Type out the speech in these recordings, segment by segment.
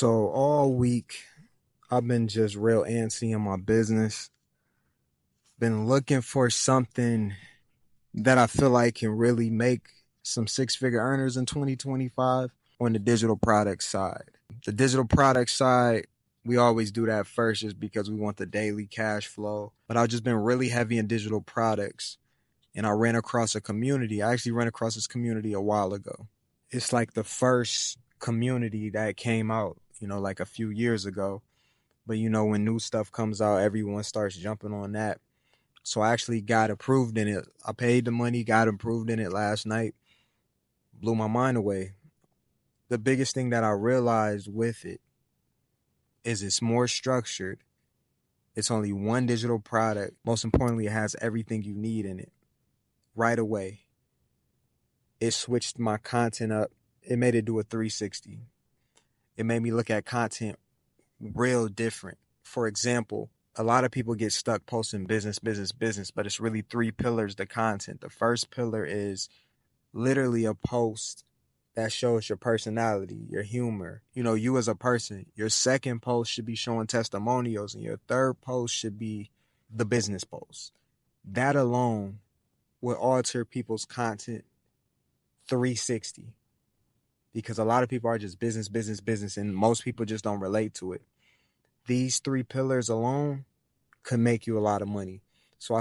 So all week, I've been just real antsy in my business. Been looking for something that I feel like can really make some six-figure earners in 2025 on the digital product side. The digital product side, we always do that first just because we want the daily cash flow. But I've just been really heavy in digital products. And I ran across a community. I actually ran across this community a while ago. It's like the first community that came out, like a few years ago. But when new stuff comes out, everyone starts jumping on that. So I actually got approved in it. I paid the money, got approved in it last night. Blew my mind away. The biggest thing that I realized with it is it's more structured. It's only one digital product. Most importantly, it has everything you need in it right away. It switched my content up. It made it do a 360. It made me look at content real different. For example, a lot of people get stuck posting business, but it's really three pillars to content. The first pillar is literally a post that shows your personality, your humor, you as a person. Your second post should be showing testimonials, and your third post should be the business post. That alone will alter people's content 360, because a lot of people are just business, and most people just don't relate to it. These three pillars alone could make you a lot of money. So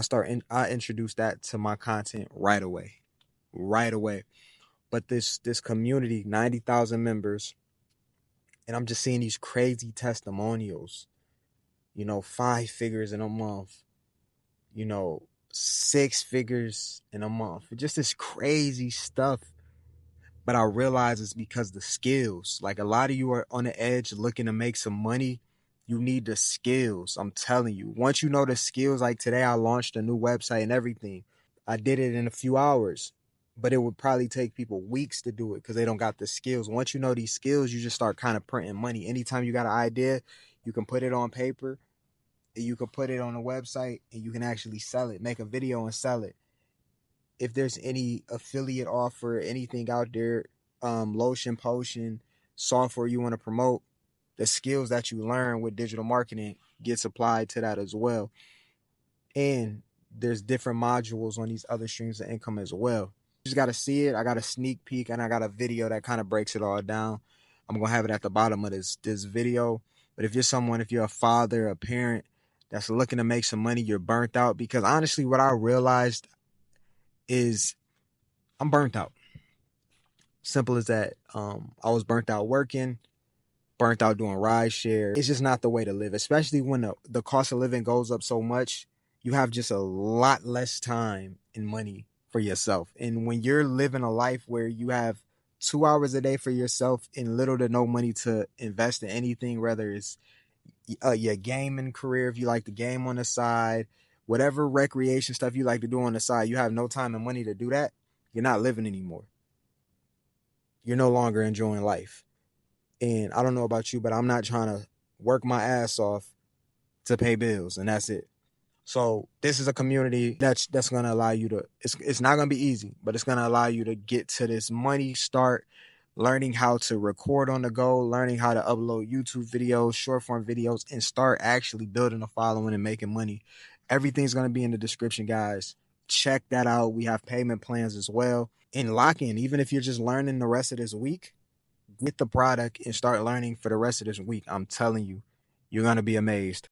I introduced that to my content right away. But this community, 90,000 members, and I'm just seeing these crazy testimonials, 5 figures in a month, 6 figures in a month, just this crazy stuff. But I realize it's because the skills, like a lot of you are on the edge looking to make some money. You need the skills. I'm telling you, once you know the skills, like today I launched a new website and everything. I did it in a few hours, but it would probably take people weeks to do it because they don't got the skills. Once you know these skills, you just start kind of printing money. Anytime you got an idea, you can put it on paper, and you can put it on a website, and you can actually sell it, make a video and sell it. If there's any affiliate offer, anything out there, lotion, potion, software you want to promote, the skills that you learn with digital marketing gets applied to that as well. And there's different modules on these other streams of income as well. You just got to see it. I got a sneak peek, and I got a video that kind of breaks it all down. I'm going to have it at the bottom of this video. But if you're a father, a parent that's looking to make some money, you're burnt out. Because honestly, what I realized is I'm burnt out. Simple as that. I was burnt out working, burnt out doing ride share. It's just not the way to live, especially when the cost of living goes up so much. You have just a lot less time and money for yourself. And when you're living a life where you have 2 hours a day for yourself and little to no money to invest in anything, whether it's your gaming career, if you like to game on the side, whatever recreation stuff you like to do on the side, you have no time and money to do that, you're not living anymore. You're no longer enjoying life. And I don't know about you, but I'm not trying to work my ass off to pay bills, and that's it. So this is a community that's going to allow you to, it's not going to be easy, but it's going to allow you to get to this money, start learning how to record on the go, learning how to upload YouTube videos, short form videos, and start actually building a following and making money. Everything's going to be in the description, guys. Check that out. We have payment plans as well. And lock in, even if you're just learning the rest of this week, get the product and start learning for the rest of this week. I'm telling you, you're going to be amazed.